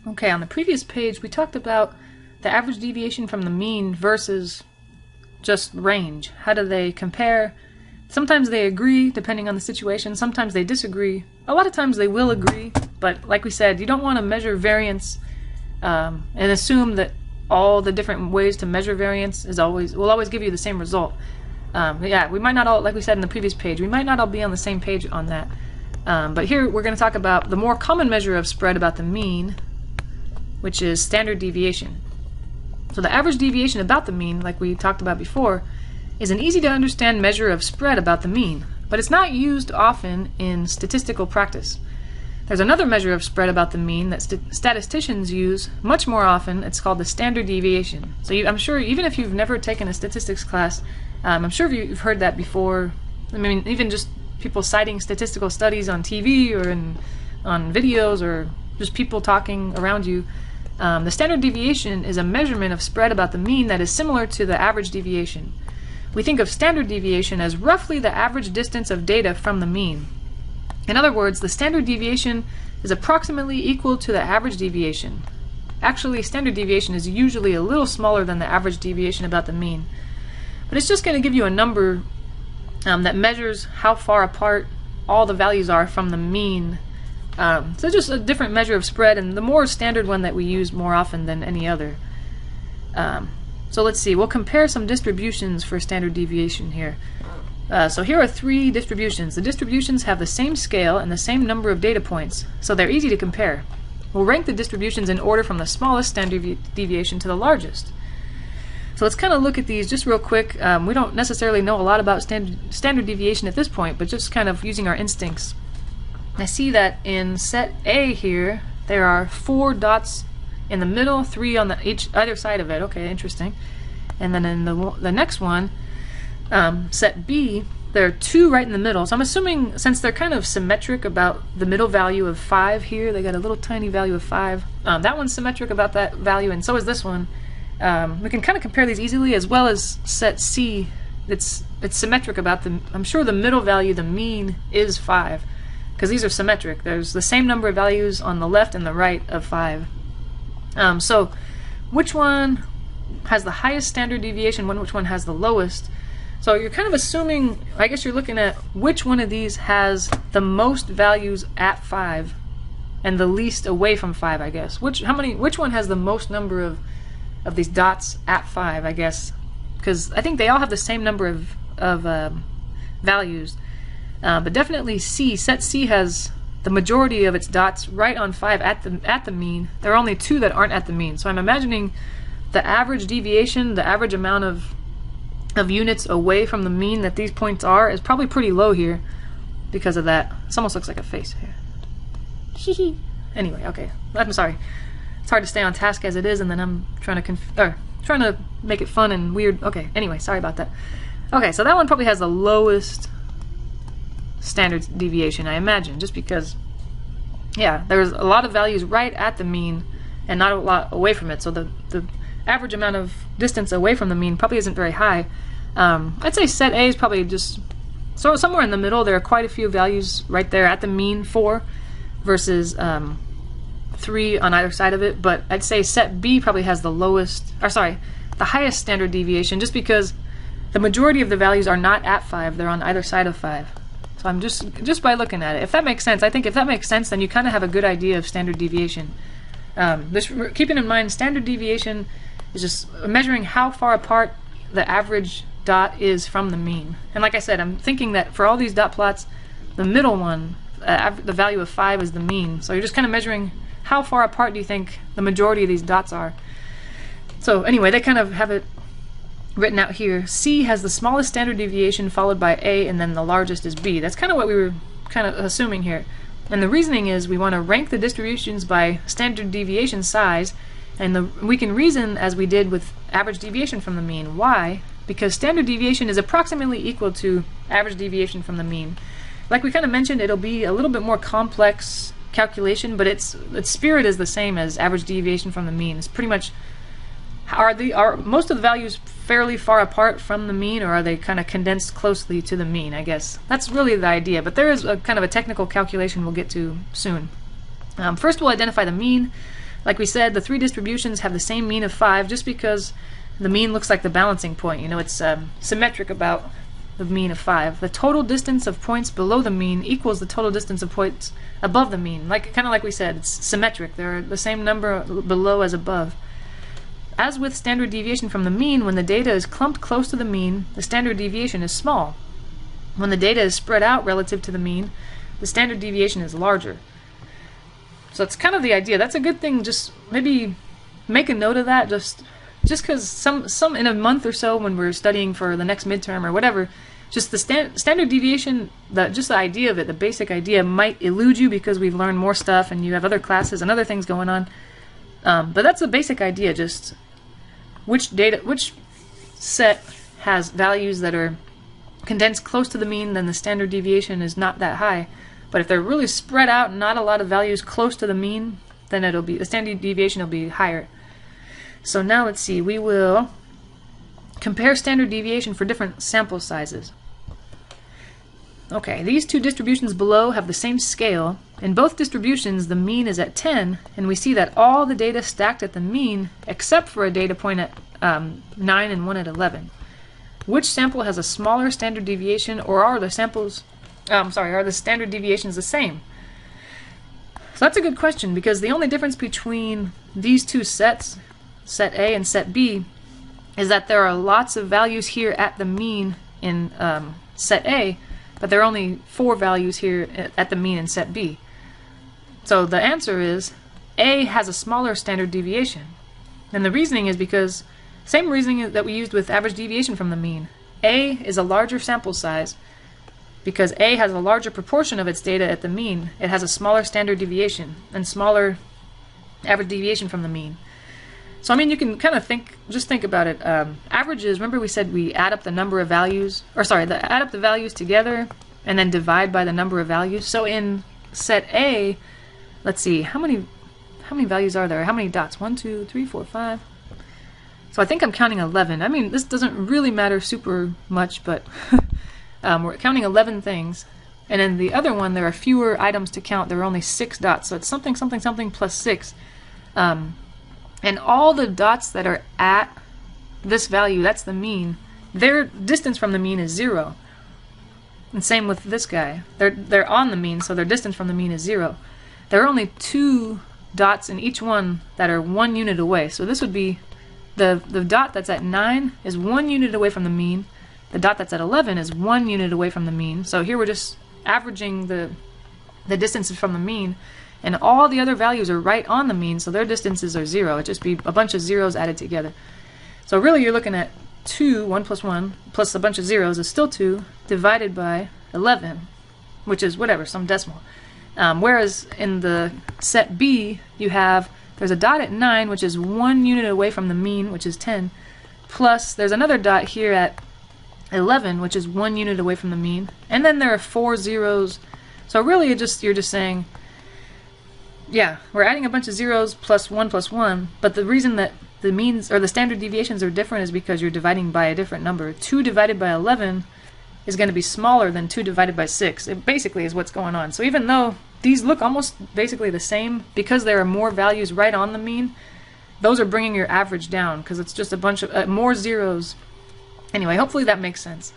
Okay, on the previous page we talked about the average deviation from the mean versus just range. How do they compare? Sometimes they agree depending on the situation, sometimes they disagree. A lot of times they will agree, but like we said, you don't want to measure variance and assume that all the different ways to measure variance will always give you the same result. Yeah, we might not all, like we said in the previous page, we might not all be on the same page on that. But here we're going to talk about the more common measure of spread about the mean, which is standard deviation. So the average deviation about the mean, like we talked about before, is an easy to understand measure of spread about the mean, but it's not used often in statistical practice. There's another measure of spread about the mean that statisticians use much more often. It's called the standard deviation. So I'm sure even if you've never taken a statistics class, I'm sure you've heard that before. I mean, even just people citing statistical studies on TV or on videos or just people talking around you. The standard deviation is a measurement of spread about the mean that is similar to the average deviation. We think of standard deviation as roughly the average distance of data from the mean. In other words, the standard deviation is approximately equal to the average deviation. Actually, standard deviation is usually a little smaller than the average deviation about the mean. But it's just going to give you a number that measures how far apart all the values are from the mean. So just a different measure of spread, and the more standard one that we use more often than any other. So let's see, we'll compare some distributions for standard deviation here. So here are three distributions. The distributions have the same scale and the same number of data points, so they're easy to compare. We'll rank the distributions in order from the smallest standard deviation to the largest. So let's kind of look at these just real quick. We don't necessarily know a lot about standard deviation at this point, but just kind of using our instincts. I see that in set A here, there are 4 dots in the middle, 3 on either side of it. Okay, interesting. And then in the next one, set B, there are 2 right in the middle. So I'm assuming, since they're kind of symmetric about the middle value of 5 here, they got a little tiny value of 5. That one's symmetric about that value, and so is this one. We can kind of compare these easily, as well as set C. It's symmetric about I'm sure the middle value, the mean, is 5. Because these are symmetric. There's the same number of values on the left and the right of 5. So which one has the highest standard deviation, which one has the lowest? So you're kind of assuming, I guess you're looking at which one of these has the most values at 5 and the least away from 5, I guess. Which one has the most number of these dots at 5, I guess? Because I think they all have the same number of values. But definitely C, set C has the majority of its dots right on 5 at the mean. There are only 2 that aren't at the mean. So I'm imagining the average deviation, the average amount of units away from the mean that these points are, is probably pretty low here because of that. This almost looks like a face here. Anyway, okay. I'm sorry. It's hard to stay on task as it is, and then I'm trying to make it fun and weird. Okay, anyway, sorry about that. Okay, so that one probably has the lowest standard deviation, I imagine, just because, yeah, there's a lot of values right at the mean and not a lot away from it, so the average amount of distance away from the mean probably isn't very high. I'd say set A is probably just somewhere in the middle. There are quite a few values right there at the mean, 4 versus 3 on either side of it, but I'd say set B probably has the highest standard deviation, just because the majority of the values are not at 5, they're on either side of 5. So I'm just by looking at it, if that makes sense, I think if that makes sense, then you kind of have a good idea of standard deviation. Keeping in mind, standard deviation is just measuring how far apart the average dot is from the mean. And like I said, I'm thinking that for all these dot plots, the middle one, the value of 5 is the mean. So you're just kind of measuring how far apart do you think the majority of these dots are. So anyway, they kind of have it written out here. C has the smallest standard deviation, followed by A, and then the largest is B. That's kind of what we were kind of assuming here. And the reasoning is we want to rank the distributions by standard deviation size, and we can reason as we did with average deviation from the mean. Why? Because standard deviation is approximately equal to average deviation from the mean. Like we kind of mentioned, it'll be a little bit more complex calculation, but its spirit is the same as average deviation from the mean. It's pretty much, are most of the values fairly far apart from the mean, or are they kind of condensed closely to the mean, I guess. That's really the idea, but there is a kind of a technical calculation we'll get to soon. First we'll identify the mean. Like we said, the three distributions have the same mean of 5 just because the mean looks like the balancing point. You know, it's symmetric about the mean of 5. The total distance of points below the mean equals the total distance of points above the mean. Kind of like we said, it's symmetric. They're the same number below as above. As with standard deviation from the mean, when the data is clumped close to the mean, the standard deviation is small. When the data is spread out relative to the mean, the standard deviation is larger. So that's kind of the idea. That's a good thing. Just maybe make a note of that. Just because some in a month or so when we're studying for the next midterm or whatever, just the standard deviation, just the idea of it, the basic idea might elude you because we've learned more stuff and you have other classes and other things going on. But that's the basic idea. Just which set has values that are condensed close to the mean, then the standard deviation is not that high. But if they're really spread out and not a lot of values close to the mean, then the standard deviation will be higher. So now let's see, we will compare standard deviation for different sample sizes. Okay, these two distributions below have the same scale. In both distributions, the mean is at 10, and we see that all the data stacked at the mean except for a data point at 9 and one at 11. Which sample has a smaller standard deviation, or are the standard deviations the same? So that's a good question, because the only difference between these two sets, set A and set B, is that there are lots of values here at the mean in set A, but there are only 4 values here at the mean in set B. So the answer is A has a smaller standard deviation. And the reasoning is because, same reasoning that we used with average deviation from the mean. A is a larger sample size. Because A has a larger proportion of its data at the mean, it has a smaller standard deviation and smaller average deviation from the mean. So I mean, you can kind of just think about it. Averages, remember we said we add up the number of values, add up the values together and then divide by the number of values. So in set A, let's see, how many values are there? How many dots? 1, 2, 3, 4, 5. So I think I'm counting 11. I mean, this doesn't really matter super much, but we're counting 11 things. And in the other one, there are fewer items to count. There are only 6 dots. So it's something, something, something plus 6. And all the dots that are at this value, that's the mean, their distance from the mean is 0. And same with this guy. They're on the mean, so their distance from the mean is 0. There are only 2 dots in each one that are 1 unit away. So this would be the dot that's at 9 is 1 unit away from the mean. The dot that's at 11 is 1 unit away from the mean. So here we're just averaging the distances from the mean, and all the other values are right on the mean, so their distances are 0. It'd just be a bunch of zeros added together. So really you're looking at 2, 1 plus 1, plus a bunch of zeros is still 2, divided by 11, which is whatever, some decimal. Whereas in the set B, there's a dot at 9, which is 1 unit away from the mean, which is 10, plus there's another dot here at 11, which is 1 unit away from the mean, and then there are 4 zeros. So really you're just saying, yeah, we're adding a bunch of zeros plus 1, but the reason that the means or the standard deviations are different is because you're dividing by a different number. 2 divided by 11 is going to be smaller than 2 divided by 6. It basically is what's going on. So even though these look almost basically the same, because there are more values right on the mean, those are bringing your average down because it's just a bunch of more zeros. Anyway, hopefully that makes sense.